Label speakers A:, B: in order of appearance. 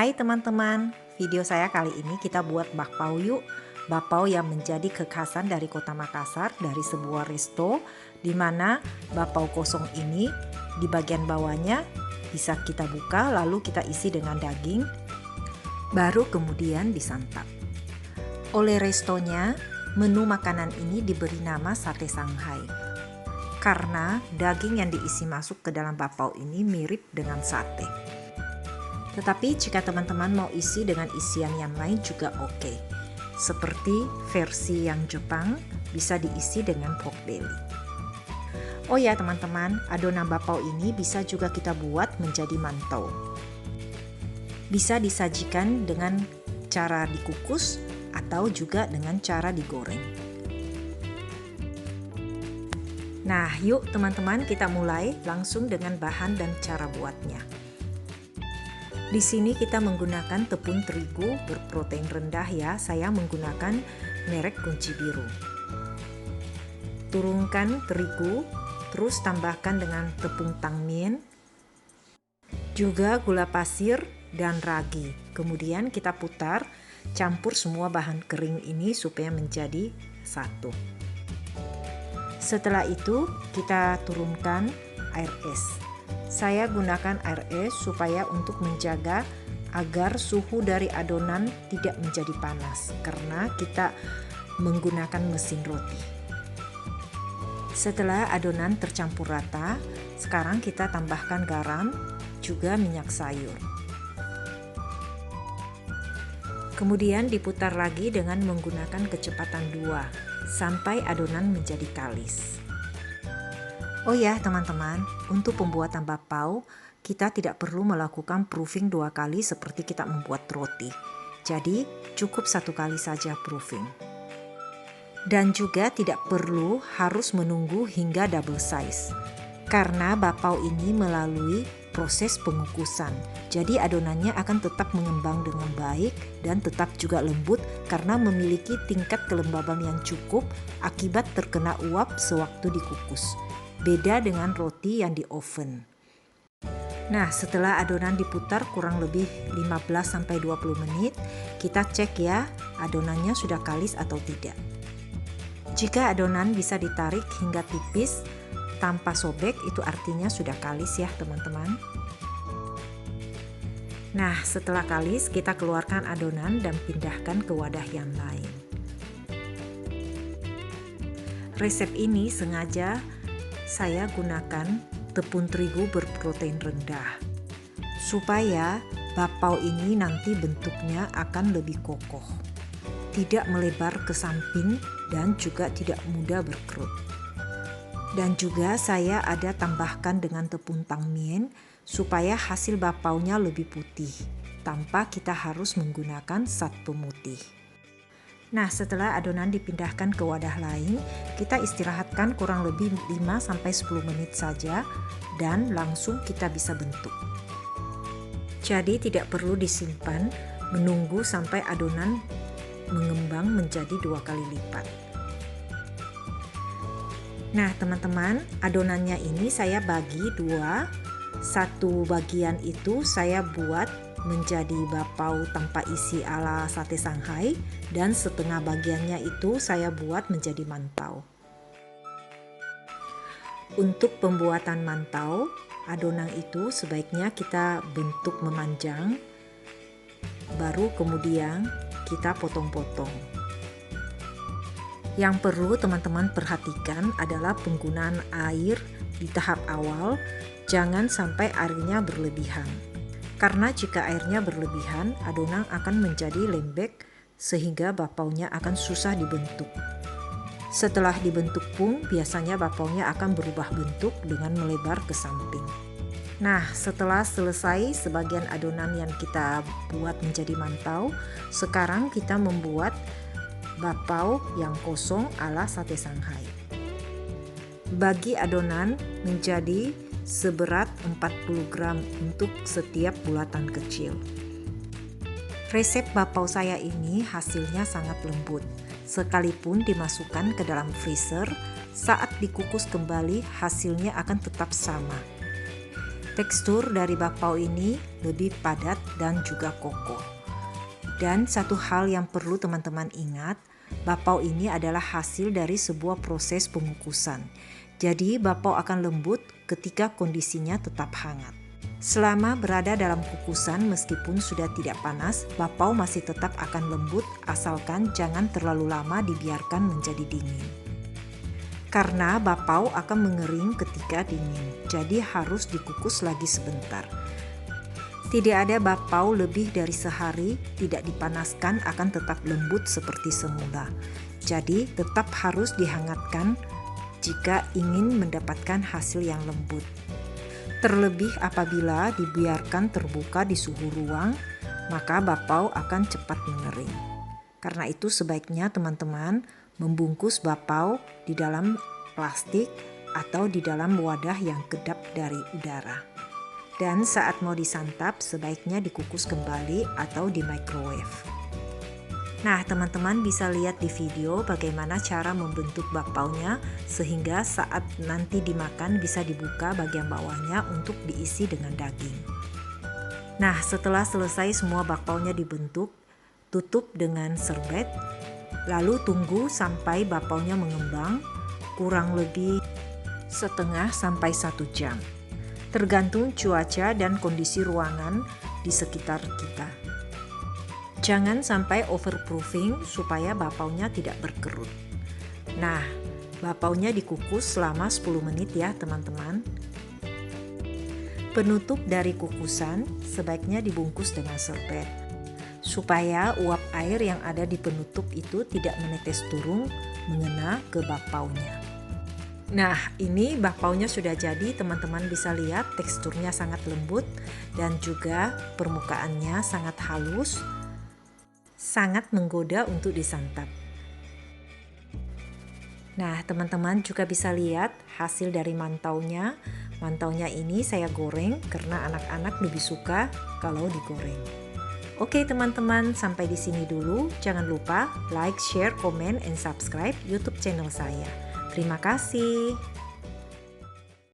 A: Hai teman-teman, video saya kali ini kita buat bakpao yuk. Bakpao yang menjadi kekhasan dari kota Makassar dari sebuah resto, di mana bakpao kosong ini di bagian bawahnya bisa kita buka lalu kita isi dengan daging, baru kemudian disantap. Oleh restonya, menu makanan ini diberi nama sate Shanghai karena daging yang diisi masuk ke dalam bakpao ini mirip dengan sate. Tetapi jika teman-teman mau isi dengan isian yang lain juga oke. Seperti versi yang Jepang bisa diisi dengan pork belly. Oh ya teman-teman, adonan bakpao ini bisa juga kita buat menjadi mantau. Bisa disajikan dengan cara dikukus atau juga dengan cara digoreng. Nah, yuk teman-teman kita mulai langsung dengan bahan dan cara buatnya. Di sini kita menggunakan tepung terigu berprotein rendah ya. Saya menggunakan merek Kunci Biru. Turunkan terigu, terus tambahkan dengan tepung tangmien, juga gula pasir dan ragi. Kemudian kita putar, campur semua bahan kering ini supaya menjadi satu. Setelah itu kita turunkan air es. Saya gunakan air es supaya untuk menjaga agar suhu dari adonan tidak menjadi panas karena kita menggunakan mesin roti. Setelah adonan tercampur rata, sekarang kita tambahkan garam juga minyak sayur. Kemudian diputar lagi dengan menggunakan kecepatan 2 sampai adonan menjadi kalis. Oh ya teman-teman, untuk pembuatan bakpao kita tidak perlu melakukan proofing 2 kali seperti kita membuat roti. Jadi cukup 1 kali saja proofing. Dan juga tidak perlu harus menunggu hingga double size. Karena bakpao ini melalui proses pengukusan. Jadi adonannya akan tetap mengembang dengan baik dan tetap juga lembut karena memiliki tingkat kelembaban yang cukup akibat terkena uap sewaktu dikukus. Beda dengan roti yang di oven. Nah, setelah adonan diputar kurang lebih 15-20 menit, kita cek ya adonannya sudah kalis atau tidak. Jika adonan bisa ditarik hingga tipis tanpa sobek, itu artinya sudah kalis ya teman-teman. Nah, setelah kalis kita keluarkan adonan dan pindahkan ke wadah yang lain. Resep ini sengaja saya gunakan tepung terigu berprotein rendah supaya bakpao ini nanti bentuknya akan lebih kokoh, tidak melebar ke samping dan juga tidak mudah berkerut. Dan juga saya ada tambahkan dengan tepung tangmien supaya hasil bakpaonya lebih putih tanpa kita harus menggunakan zat pemutih. Nah, setelah adonan dipindahkan ke wadah lain, kita istirahatkan kurang lebih 5-10 menit saja dan langsung kita bisa bentuk. Jadi tidak perlu disimpan, menunggu sampai adonan mengembang menjadi 2 kali lipat. Nah, teman-teman, adonannya ini saya bagi 2. Satu bagian itu saya buat menjadi bakpao tanpa isi ala sate Shanghai dan setengah bagiannya itu saya buat menjadi mantau. Untuk pembuatan mantau, adonan itu sebaiknya kita bentuk memanjang, baru kemudian kita potong-potong. Yang perlu teman-teman perhatikan adalah penggunaan air di tahap awal, jangan sampai airnya berlebihan. Karena jika airnya berlebihan, adonan akan menjadi lembek sehingga bakpaonya akan susah dibentuk. Setelah dibentuk pun, biasanya bakpaonya akan berubah bentuk dengan melebar ke samping. Nah, setelah selesai sebagian adonan yang kita buat menjadi mantau, sekarang kita membuat bakpao yang kosong ala sate Shanghai. Bagi adonan menjadi seberat 40 gram untuk setiap bulatan kecil. Resep bakpao saya ini hasilnya sangat lembut. Sekalipun dimasukkan ke dalam freezer, saat dikukus kembali hasilnya akan tetap sama. Tekstur dari bakpao ini lebih padat dan juga kokoh. Dan satu hal yang perlu teman-teman ingat, bakpao ini adalah hasil dari sebuah proses pengukusan. Jadi bakpao akan lembut ketika kondisinya tetap hangat. Selama berada dalam kukusan meskipun sudah tidak panas, bakpao masih tetap akan lembut asalkan jangan terlalu lama dibiarkan menjadi dingin. Karena bakpao akan mengering ketika dingin, jadi harus dikukus lagi sebentar. Tidak ada bakpao lebih dari sehari tidak dipanaskan akan tetap lembut seperti semula. Jadi tetap harus dihangatkan jika ingin mendapatkan hasil yang lembut. Terlebih apabila dibiarkan terbuka di suhu ruang, maka bakpao akan cepat mengering. Karena itu sebaiknya teman-teman membungkus bakpao di dalam plastik atau di dalam wadah yang kedap dari udara. Dan saat mau disantap sebaiknya dikukus kembali atau di microwave. Nah, teman-teman bisa lihat di video bagaimana cara membentuk bakpaonya sehingga saat nanti dimakan bisa dibuka bagian bawahnya untuk diisi dengan daging. Nah, setelah selesai semua bakpaonya dibentuk, tutup dengan serbet, lalu tunggu sampai bakpaonya mengembang, kurang lebih setengah sampai 1 jam. Tergantung cuaca dan kondisi ruangan di sekitar kita. Jangan sampai overproofing supaya bakpaonya tidak berkerut. Nah, bakpaonya dikukus selama 10 menit ya teman-teman. Penutup dari kukusan sebaiknya dibungkus dengan serbet, supaya uap air yang ada di penutup itu tidak menetes turun mengena ke bakpaonya. Nah, ini bakpaonya sudah jadi, teman-teman bisa lihat teksturnya sangat lembut dan juga permukaannya sangat halus, sangat menggoda untuk disantap. Nah, teman-teman juga bisa lihat hasil dari mantaunya. Mantaunya ini saya goreng karena anak-anak lebih suka kalau digoreng. Oke teman-teman, sampai di sini dulu. Jangan lupa like, share, komen, and subscribe YouTube channel saya. Terima kasih.